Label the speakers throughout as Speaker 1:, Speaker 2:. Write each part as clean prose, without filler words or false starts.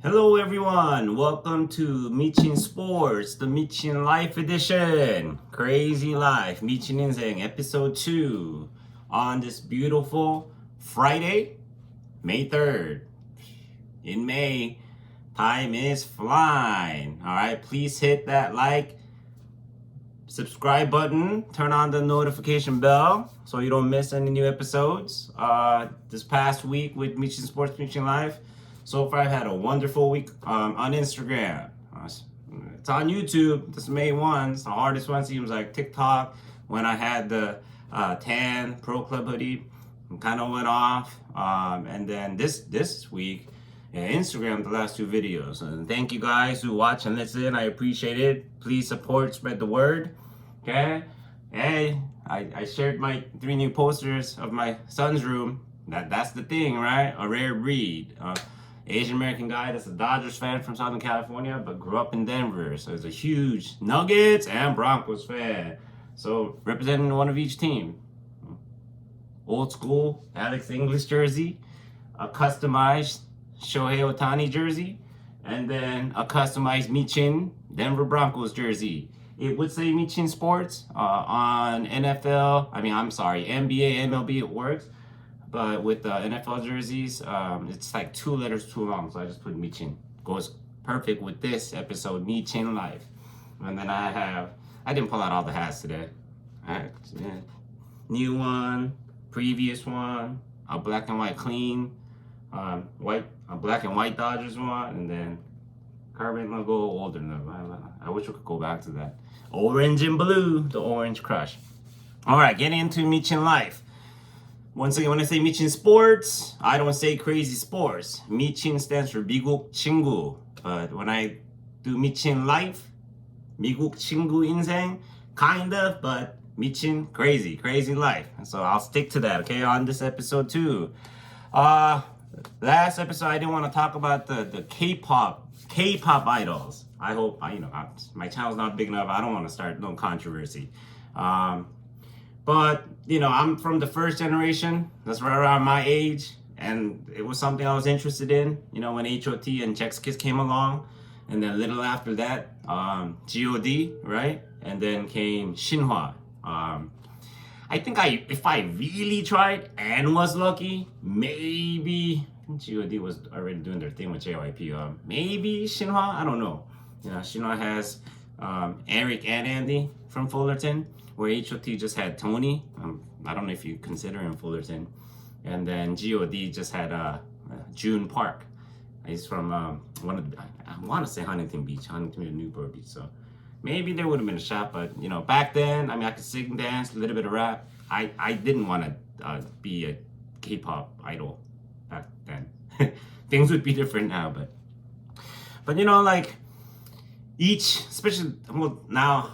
Speaker 1: Hello everyone, welcome to MichinSports, the MichinLife edition. Crazy Life, 미친인생 episode 2 on this beautiful Friday, May 3rd. In May, time is flying. Alright, please hit that like, subscribe button, turn on the notification bell so you don't miss any new episodes. This past week with MichinSports, MichinLife, so far I've had a wonderful week on Instagram. It's on YouTube, this May 1. The hardest one seems like TikTok when I had the tan Pro Club hoodie. Kind of went off. And then this week, Instagram, the last 2 videos. And thank you guys who watch and listen. I appreciate it. Please support, spread the word. Okay? Hey, I shared my 3 new posters of my son's room. That's the thing, right? A rare breed. Asian American guy that's a Dodgers fan from Southern California, but grew up in Denver. So he's a huge Nuggets and Broncos fan. So representing one of each team. Old school Alex English jersey, a customized Shohei Ohtani jersey, and then a customized Michin Denver Broncos jersey. It would say MichinSports on NBA, MLB, it works. But with the NFL jerseys, it's like 2 letters too long, so I just put Michin. Goes perfect with this episode, MichinLife. And then I didn't pull out all the hats today. New one, previous one, a black and white clean, a black and white Dodgers one, and then current logo, older than I wish we could go back to that. Orange and blue, the orange crush. All right, getting into MichinLife. Once again, when I say MichinSports, I don't say crazy sports. Michin stands for 미국 친구. But when I do MichinLife, 미국 친구 인생, kind of, but Michin, crazy life. And so I'll stick to that, okay, on this episode too. Last episode, I didn't want to talk about the K-pop idols. I hope, my channel's not big enough. I don't want to start no controversy. But, I'm from the first generation. That's right around my age. And it was something I was interested in, when HOT and Chex Kiss came along. And then a little after that, GOD, right? And then came Shinhwa. I think if I really tried and was lucky, maybe GOD was already doing their thing with JYP. Maybe Shinhwa, I don't know. Shinhwa has Eric and Andy from Fullerton, where HOT just had Tony. I don't know if you consider him Fullerton. And then GOD just had June Park. He's from I want to say Huntington Beach, Newport Beach. So maybe there would have been a shot, but back then, I could sing, dance, a little bit of rap. I didn't want to be a K-pop idol back then. Things would be different now, but like each, especially now,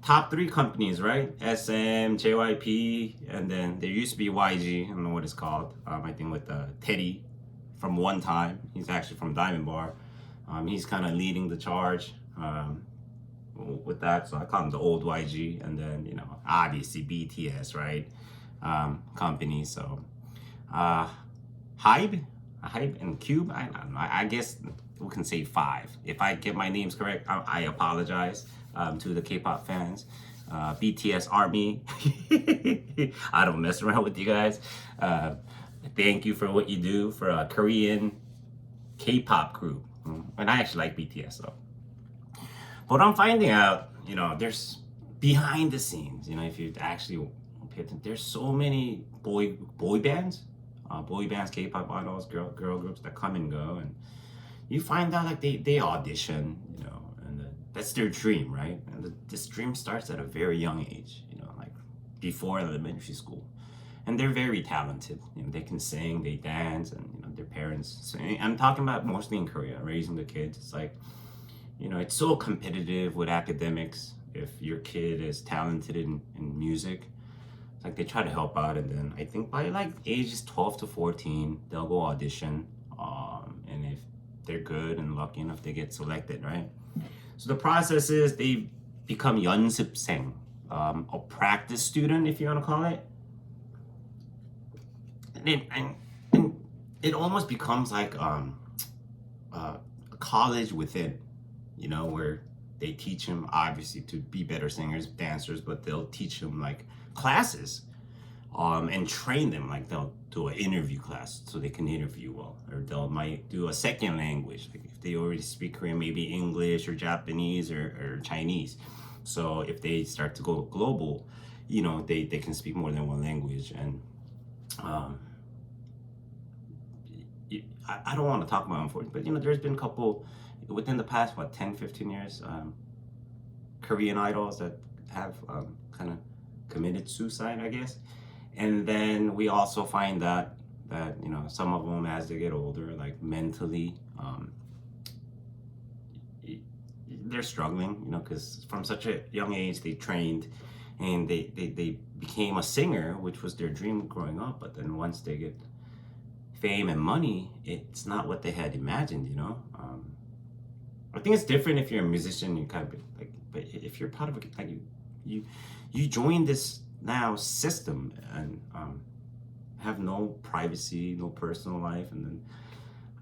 Speaker 1: top 3 companies, right? SM, JYP, and then there used to be YG. I don't know what it's called. I think with Teddy from One Time. He's actually from Diamond Bar. He's kind of leading the charge with that. So I call him the old YG. And then, obviously BTS, right? Company. So Hybe and Cube. I don't know. I guess we can say 5. If I get my names correct, I apologize to the K-pop fans. BTS Army. I don't mess around with you guys. Thank you for what you do for a Korean K-pop group. And I actually like BTS though. But I'm finding out, there's behind the scenes, if you actually pay attention, there's so many boy bands, K-pop idols, girl groups that come and go, and you find out like they audition, and that's their dream, right? And this dream starts at a very young age, like before elementary school. And they're very talented. They can sing, they dance, and their parents sing. I'm talking about mostly in Korea, raising the kids. It's like, it's so competitive with academics. If your kid is talented in music, it's like they try to help out. And then I think by like ages 12 to 14, they'll go audition. And if they're good and lucky enough, they get selected, right? So the process is they become 연습생, a practice student, if you want to call it. And it almost becomes like college within, where they teach them obviously to be better singers, dancers, but they'll teach them like classes, and train them. Like they'll do an interview class so they can interview well, or they'll might do a second language. Like if they already speak Korean, maybe English or Japanese or Chinese. So if they start to go global, they can speak more than one language. And I don't want to talk about unfortunately, but there's been a couple within the past 10, 15 years, Korean idols that have kind of committed suicide, I guess. And then we also find that some of them, as they get older, like mentally, they're struggling, because from such a young age they trained and they became a singer, which was their dream growing up. But then once they get fame and money, it's not what they had imagined. I think it's different if you're a musician. You kind of like, but if you're part of like you join this now system and have no privacy, no personal life, and then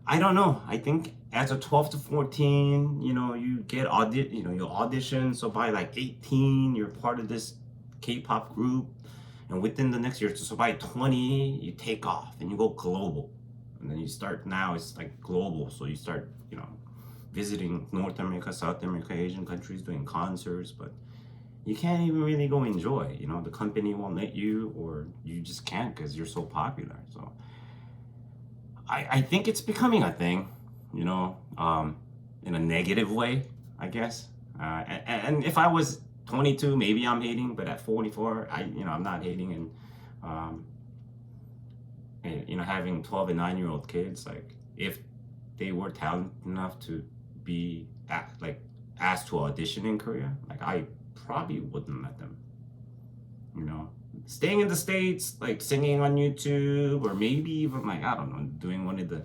Speaker 1: I don't know. I think as a 12 to 14, you get you audition. So by like 18, you're part of this K-pop group, and within the next year, so by 20, you take off and you go global, and then you start. Now it's like global, so you start visiting North America, South America, Asian countries, doing concerts, but you can't even really go enjoy. The company won't let you, or you just can't because you're so popular. So I think it's becoming a thing, in a negative way, I guess. And if I was 22, maybe I'm hating, but at 44, I'm not hating. And having 12 and 9-year-old kids, like if they were talented enough to be asked to audition in Korea, like I probably wouldn't let them. Staying in the States, like singing on YouTube, or maybe even like, I don't know, doing one of the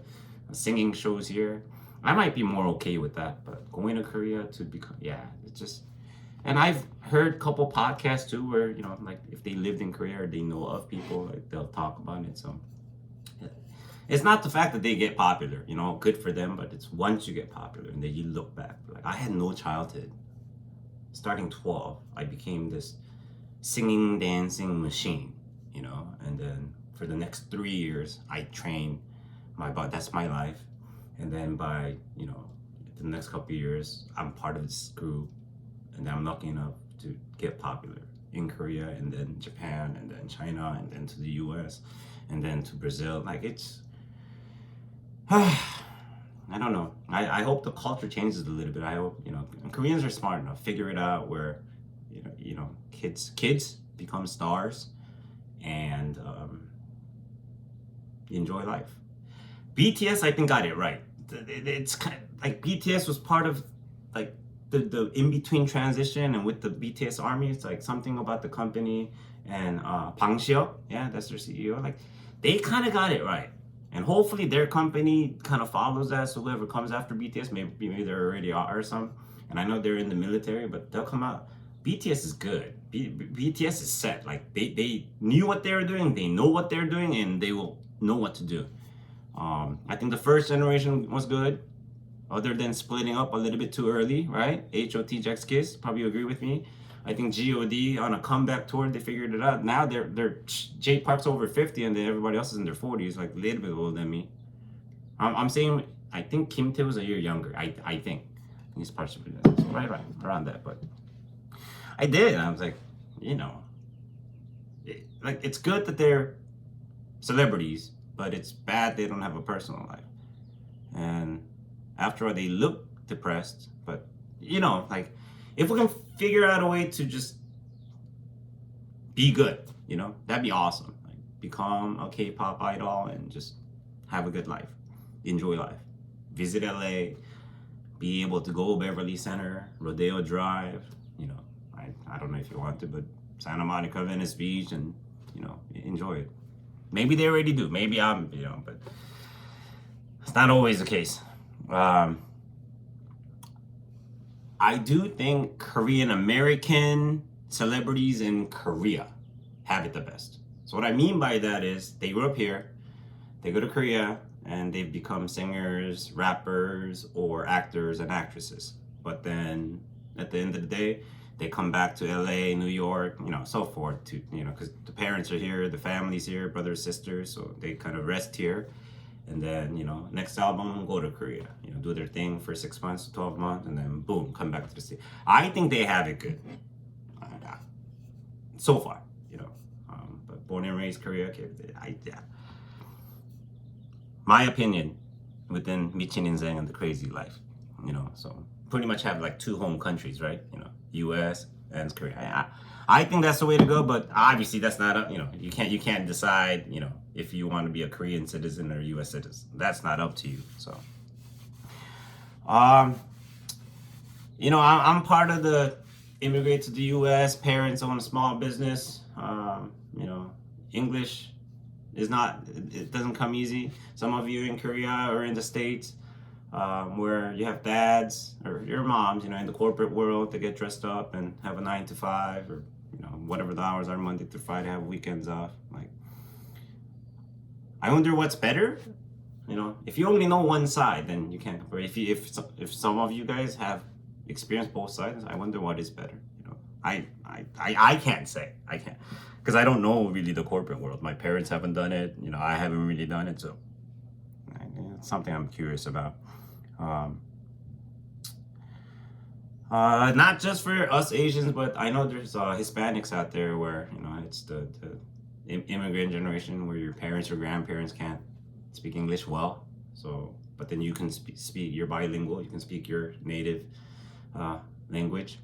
Speaker 1: singing shows here, I might be more okay with that. But going to Korea to become, it's just. And I've heard a couple podcasts too where, like if they lived in Korea or they know of people, like they'll talk about it. So it's not the fact that they get popular, good for them, but it's once you get popular and then you look back. Like I had no childhood. Starting 12, I became this singing, dancing machine, and then for the next 3 years, I trained my body. That's my life. And then by, the next couple of years, I'm part of this group, and I'm lucky enough to get popular in Korea, and then Japan, and then China, and then to the US, and then to Brazil. Like it's, I don't know. I hope the culture changes a little bit. I hope, Koreans are smart enough, figure it out where, kids become stars and enjoy life. BTS, I think, got it right. It's kind of like BTS was part of like the in-between transition, and with the BTS army, it's like something about the company and Bang Seo, that's their CEO. Like they kind of got it right. And hopefully their company kind of follows that. So whoever comes after BTS, maybe they already are or some. And I know they're in the military, but they'll come out. BTS is good. BTS is set. Like they knew what they were doing. They know what they're doing, and they will know what to do. I think the first generation was good, other than splitting up a little bit too early, right? HOT, Jack's Kiss, probably agree with me. I think God on a comeback tour, they figured it out. Now they're J Park's over 50, and then everybody else is in their 40s, like a little bit older than me. I'm saying I think Kim Tae was a year younger. I think he's partially right around that. But I did. I was like, it's good that they're celebrities, but it's bad they don't have a personal life. And after all, they look depressed. But if we can figure out a way to just be good, that'd be awesome. Like become a K-pop idol and just have a good life, enjoy life, visit LA, be able to go Beverly Center, Rodeo Drive, I don't know if you want to, but Santa Monica, Venice Beach, and enjoy it. Maybe they already do. Maybe I'm, but it's not always the case. I do think Korean American celebrities in Korea have it the best. So what I mean by that is they grew up here, they go to Korea, and they've become singers, rappers, or actors and actresses. But then at the end of the day, they come back to LA, New York, so forth, to, because the parents are here, the family's here, brothers, sisters, so they kind of rest here. And then, next album, go to Korea, do their thing for 6 months, 12 months, and then boom, come back to the city. I think they have it good. So far, but born and raised Korea, okay, my opinion within 미친인생 and the crazy life, so pretty much have like two home countries, right? U.S. and Korea. I think that's the way to go, but obviously that's not you can't decide, if you want to be a Korean citizen or a U.S. citizen. That's not up to you. So, I'm part of the immigrate to the U.S. Parents own a small business. English is not, it doesn't come easy. Some of you in Korea or in the States, where you have dads or your moms, in the corporate world, they get dressed up and have a 9 to 5 or, whatever the hours are, Monday through Friday, have weekends off. Like, I wonder what's better. If you only know one side, then you can't compare. If some of you guys have experienced both sides, I wonder what is better. I can't say. I can't, because I don't know really the corporate world. My parents haven't done it. I haven't really done it, so it's something I'm curious about. Not just for us Asians, but I know there's Hispanics out there where it's the immigrant generation where your parents or grandparents can't speak English well. So, but then you can speak. You're bilingual. You can speak your native language,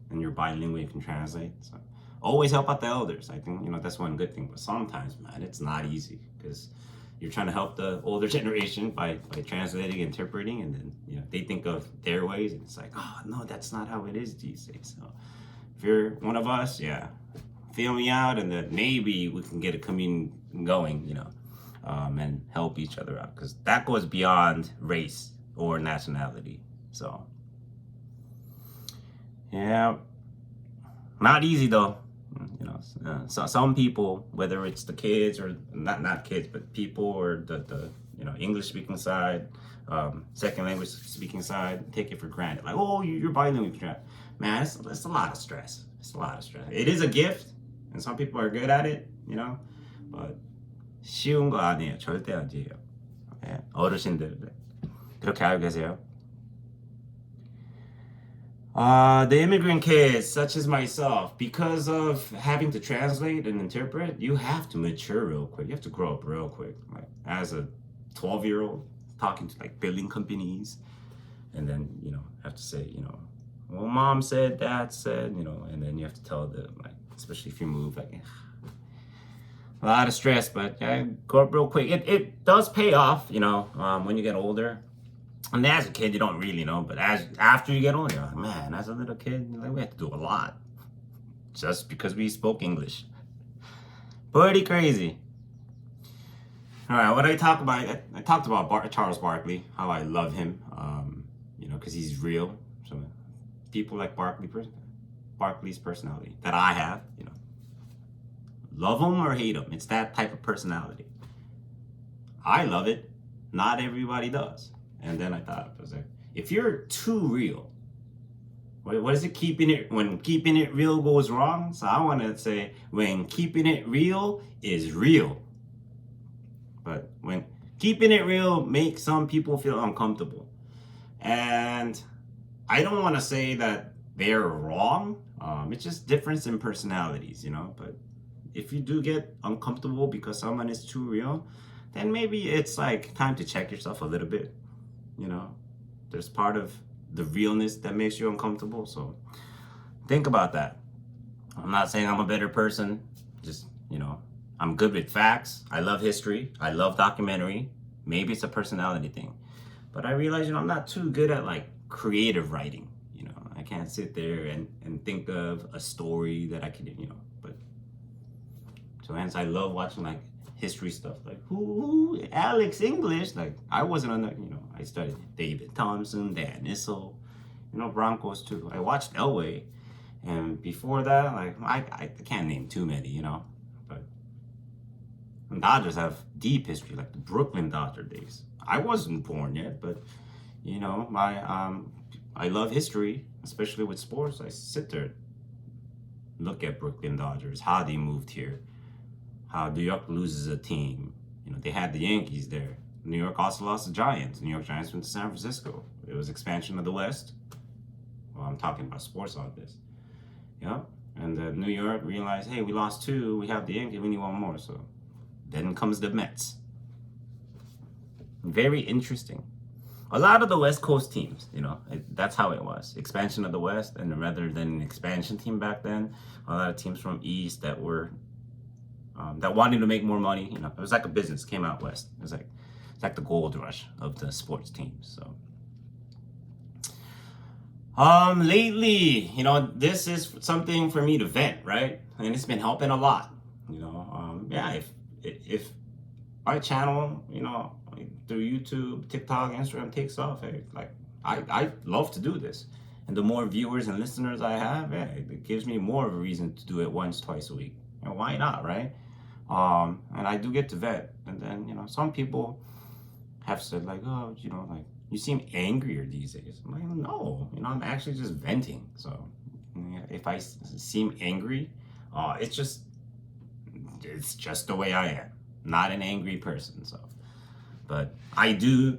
Speaker 1: and you're bilingual. You can translate. So, always help out the elders. I think that's one good thing. But sometimes, man, it's not easy because you're trying to help the older generation by translating, interpreting, and then they think of their ways, and it's like, oh no, that's not how it is these days. So if you're one of us, feel me out, and then maybe we can get a community going, and help each other out, because that goes beyond race or nationality. So yeah, not easy though. So some people, whether it's the kids or not kids, but people or the English speaking side, second language speaking side, take it for granted. Like, oh, you're bilingual. Man, it's a lot of stress. It's a lot of stress. It is a gift, and some people are good at it, but 쉬운 거 아니에요. 절대 아니에요. 어르신들 그렇게 알고 계세요? The immigrant kids, such as myself, because of having to translate and interpret, you have to mature real quick. You have to grow up real quick. Like, as a 12-year-old, talking to like billing companies, and then have to say, well, mom said, dad said, and then you have to tell them, like, especially if you move, like, a lot of stress, but grow up real quick. It does pay off, when you get older. And as a kid, you don't really know, but after you get older, you're like, man, as a little kid, we had to do a lot just because we spoke English. Pretty crazy. All right, what did I talk about? I talked about Charles Barkley, how I love him, because he's real. So people like Barkley's personality that I have, love him or hate him. It's that type of personality. I love it. Not everybody does. And then I thought, I was like, if you're too real, what is it? When keeping it real goes wrong? So I want to say, when keeping it real is real. But when keeping it real makes some people feel uncomfortable. And I don't want to say that they're wrong. It's just difference in personalities, But if you do get uncomfortable because someone is too real, then maybe it's like time to check yourself a little bit. There's part of the realness that makes you uncomfortable. So think about that. I'm not saying I'm a better person. Just, I'm good with facts. I love history. I love documentary. Maybe it's a personality thing. But I realize, I'm not too good at like creative writing. I can't sit there and think of a story that I could, but so hence I love watching like history stuff, like who Alex English, like I wasn't on the, I studied David Thompson, Dan Issel, Broncos too. I watched Elway, and before that, like I can't name too many, but And Dodgers have deep history, like the Brooklyn Dodger days. I wasn't born yet, but you know, I love history, especially with sports. I sit there, look at Brooklyn Dodgers, how they moved here, how New York loses a team. You know, they had the Yankees there. New York also lost the Giants. New York Giants went to San Francisco. It was expansion of the West. Well, I'm talking about sports on this. Yeah. And New York realized, hey, we lost two. We have the Yankees. We need one more. So then comes the Mets. Very interesting. A lot of the West Coast teams, you know, that's how it was. Expansion of the West, and rather than an expansion team back then, a lot of teams from East that were that wanted to make more money. You know, it was like a business. Came out West. It was like it's like the gold rush of the sports teams. So. Lately, you know, this is something for me to vent, right? And it's been helping a lot. You know, yeah, if my channel, you know, through YouTube, TikTok, Instagram takes off, hey, like I love to do this. And the more viewers and listeners I have, yeah, it gives me more of a reason to do it once, twice a week. And why not, right? And I do get to vet. And then, you know, some people have said like, oh, you know, like, you seem angrier these days. I'm like, no, you know, I'm actually just venting. So if I seem angry, it's just the way I am. Not an angry person. So, but I do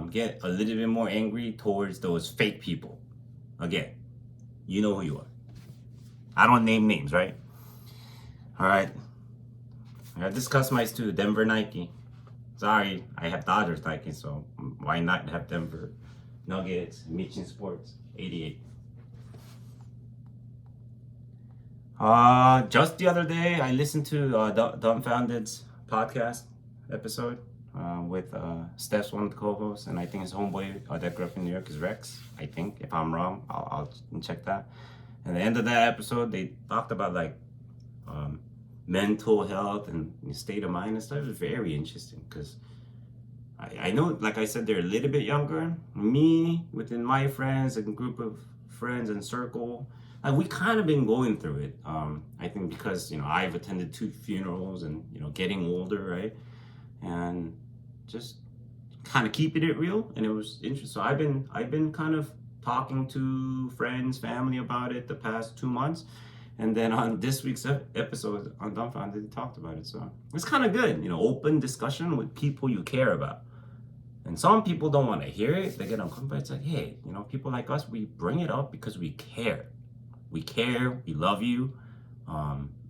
Speaker 1: get a little bit more angry towards those fake people. Again, you know who you are. I don't name names, right? All right. I just customized to Denver Nike. Sorry, I have Dodgers Nike, so why not have Denver Nuggets, MichinSports, 88. Just the other day, I listened to Dumbfounded's podcast episode with Steph's one of the co-hosts, and I think his homeboy that grew up in New York is Rex. I think, if I'm wrong, I'll check that. And at the end of that episode, they talked about like mental health and state of mind and stuff. It was very interesting because I know, like I said, they're a little bit younger. Me, within my friends and group of friends and circle, we kind of been going through it. I think because, you know, I've attended 2 funerals and, you know, getting older, right? And just kind of keeping it real. And it was interesting. So I've been kind of talking to friends, family about it the past 2 months. And then on this week's episode on Dumbfounded, they talked about it. So it's kind of good, you know, open discussion with people you care about. And some people don't want to hear it. They get uncomfortable. It's like, hey, you know, people like us, we bring it up because we care. We care. We love you.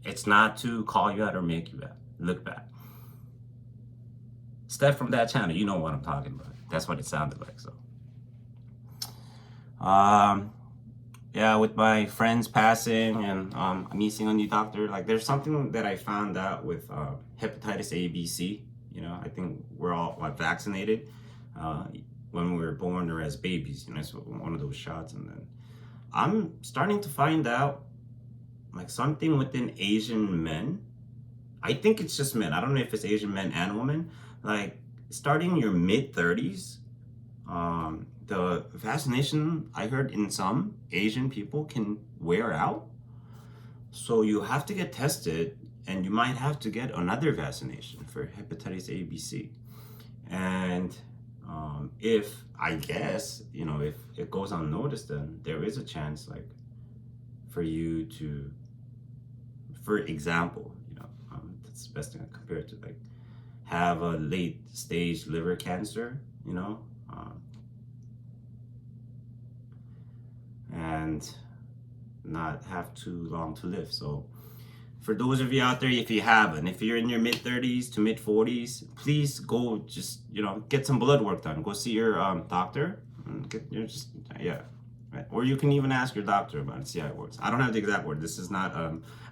Speaker 1: It's not to call you out or make you look bad. Steph from that channel, you know what I'm talking about. That's what it sounded like. So, yeah, with my friends passing and me seeing a new doctor, like there's something that I found out with hepatitis A, B, C. You know, I think we're all vaccinated when we were born or as babies. You know, it's one of those shots. And then I'm starting to find out like something within Asian men. I think it's just men. I don't know if it's Asian men and women. Like starting your mid-30s, the vaccination, I heard in some Asian people, can wear out. So you have to get tested, and you might have to get another vaccination for hepatitis A, B, C. And if, I guess, you know, if it goes unnoticed, then there is a chance, like, for you to, for example, you know, that's the best thing I compare it to, like, have a late stage liver cancer, you know, and not have too long to live. So for those of you out there, if you haven't, if you're in your mid-30s to mid-40s, please go just, you know, get some blood work done. Go see your doctor. And get, you know, just, yeah. Right. Or you can even ask your doctor about it, see how it works. I don't have the exact word. This is not,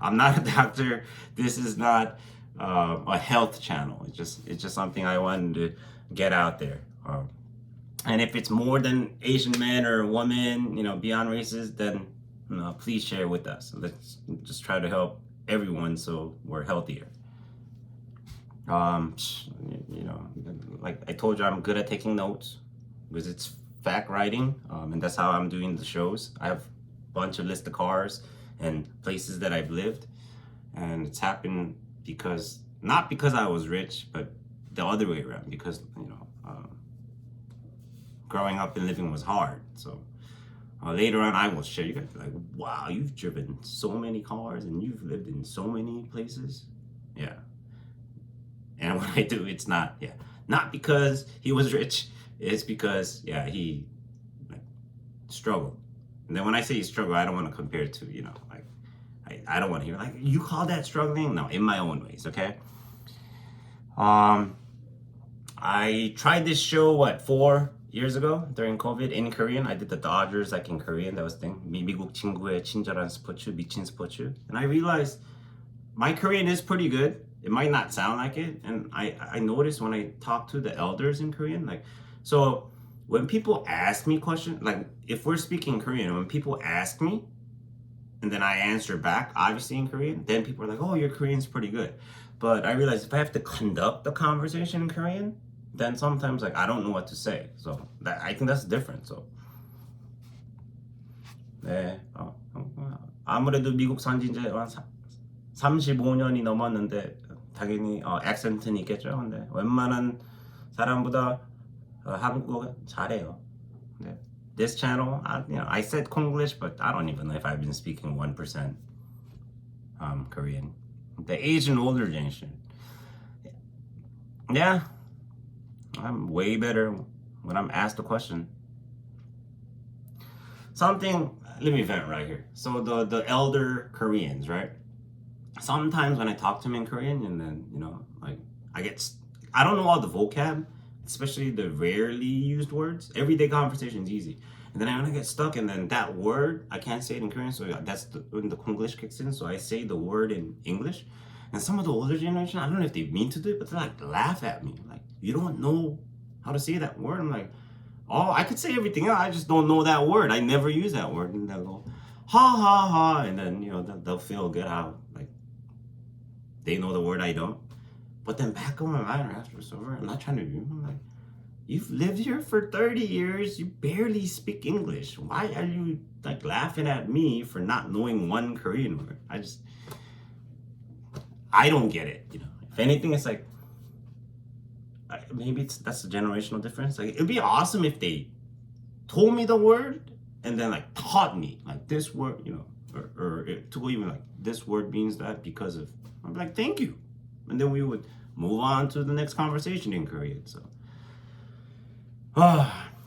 Speaker 1: I'm not a doctor. This is not a health channel. It's just something I wanted to get out there. And if it's more than Asian men or women, you know, beyond races, then, you know, please share with us. Let's just try to help everyone so we're healthier. You know, like I told you, I'm good at taking notes because it's fact writing, and that's how I'm doing the shows. I have a bunch of list of cars and places that I've lived, and it's happened because Not because I was rich, but the other way around. Because growing up and living was hard. So later on, I will share. You guys be like, wow, you've driven so many cars and you've lived in so many places. Yeah. And when I do, it's not because he was rich. It's because he like, struggled. And then when I say he struggled, I don't want to compare it to like I don't want to hear like you call that struggling. No, in my own ways. Okay. I tried this show 4 years ago during COVID in Korean. I did the Dodgers like in Korean. That was the thing. 미국 친구의 친절한 스포츠, 미친스포츠. And I realized my Korean is pretty good. It might not sound like it. And I noticed when I talk to the elders in Korean, like, so when people ask me questions, like if we're speaking Korean, when people ask me and then I answer back, obviously in Korean, then people are like, oh, your Korean's pretty good. But I realized if I have to conduct the conversation in Korean, then sometimes like I don't know what to say. So I think that's different. So 네, 아무래도 미국 산지 이제 35년이 넘었는데 당연히 액센트는 있겠죠. 근데 웬만한 사람보다 한국어 잘해요. 네. This channel, I said Konglish, but I don't even know if I've been speaking 1% Korean. The Asian older generation, yeah, I'm way better when I'm asked a question. Let me vent right here. So the elder Koreans, right? Sometimes when I talk to them in Korean, and then like I don't know all the vocab, especially the rarely used words. Everyday conversation is easy, and then when I get stuck, and then that word I can't say it in Korean, so that's when the Konglish kicks in. So I say the word in English, and some of the older generation, I don't know if they mean to do it, but they like laugh at me, like you don't know how to say that word. I'm like, oh, I could say everything else, I just don't know that word. I never use that word, and they'll go ha ha ha, and then they'll feel good how like they know the word I don't. But then back on my mind after it's over, I'm not trying to be. I'm like, you've lived here for 30 years. You barely speak English. Why are you like laughing at me for not knowing one Korean word? I don't get it. If anything, it's like maybe that's a generational difference. Like it'd be awesome if they told me the word and then like taught me like this word, or to even like this word means that because of. I'm like, thank you, and then we would move on to the next conversation in Korean. So,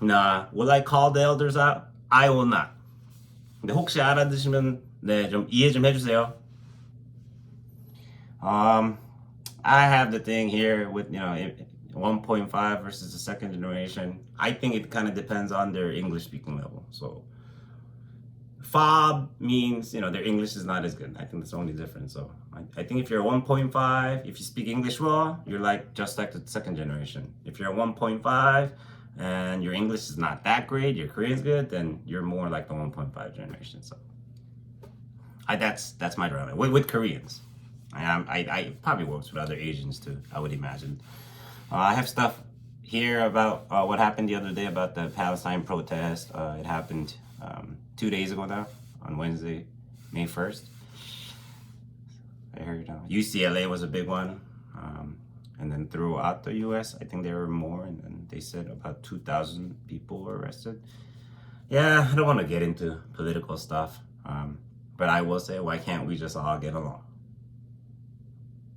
Speaker 1: nah. Will I call the elders out? I will not. 근데 혹시 알아두시면 좀 이해 좀 해주세요. I have the thing here with 1.5 versus the second generation. I think it kind of depends on their English speaking level. So fob means their English is not as good. I think that's the only difference. So I think if you're 1.5, if you speak English well, you're just like the second generation. If you're 1.5 and your English is not that great, your Korean's good, then you're more like the 1.5 generation. So that's my drama with Koreans. I probably works with other Asians too, I would imagine. I have stuff here about what happened the other day about the Palestine protest. It happened 2 days ago now, on Wednesday, May 1st. I heard UCLA was a big one. And then throughout the US, I think there were more. And then they said about 2,000 people were arrested. Yeah, I don't want to get into political stuff. But I will say, why can't we just all get along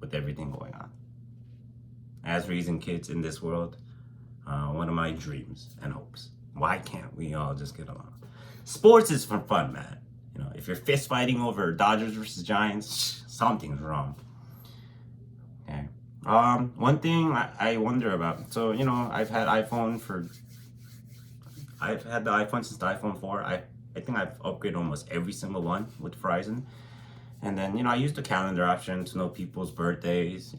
Speaker 1: with everything going on? As raising kids in this world, one of my dreams and hopes. Why can't we all just get along? Sports is for fun, man. If you're fist fighting over Dodgers versus Giants, something's wrong. Okay. One thing I wonder about. So I've had the iPhone since the iPhone 4. I think I've upgraded almost every single one with Verizon. And then I use the calendar option to know people's birthdays.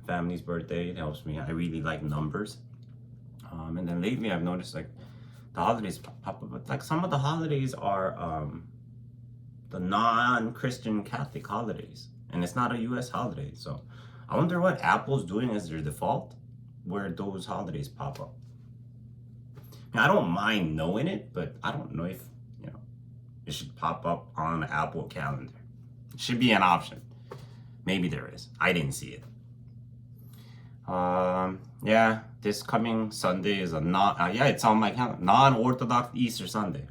Speaker 1: Family's birthday. It helps me. I really like numbers. And then lately I've noticed like the holidays pop up, but like some of the holidays are the non-Christian Catholic holidays, and it's not a US holiday. So I wonder what Apple's doing as their default, where those holidays pop up. I don't mind knowing it, but I don't know if it should pop up on the Apple calendar. It should be an option. Maybe there is. I didn't see it. Yeah, this coming Sunday is a it's on my calendar. Non-Orthodox Easter Sunday.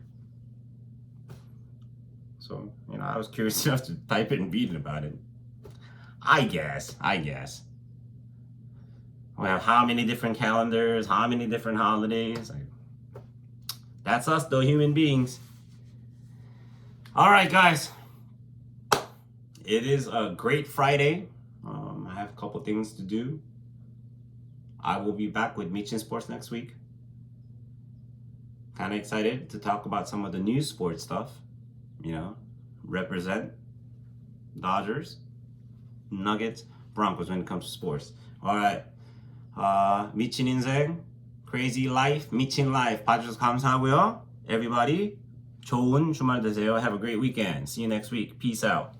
Speaker 1: So, I was curious enough to type it and read about it. I guess. We have how many different calendars, how many different holidays. That's us, though, human beings. All right, guys. It is a great Friday. I have a couple things to do. I will be back with MichinSports next week. Kind of excited to talk about some of the new sports stuff. Represent Dodgers, Nuggets, Broncos when it comes to sports. All right. 미친인생, Crazy Life, MichinLife 봐주셔서 감사하고요. Everybody, 좋은 주말 되세요. Have a great weekend. See you next week. Peace out.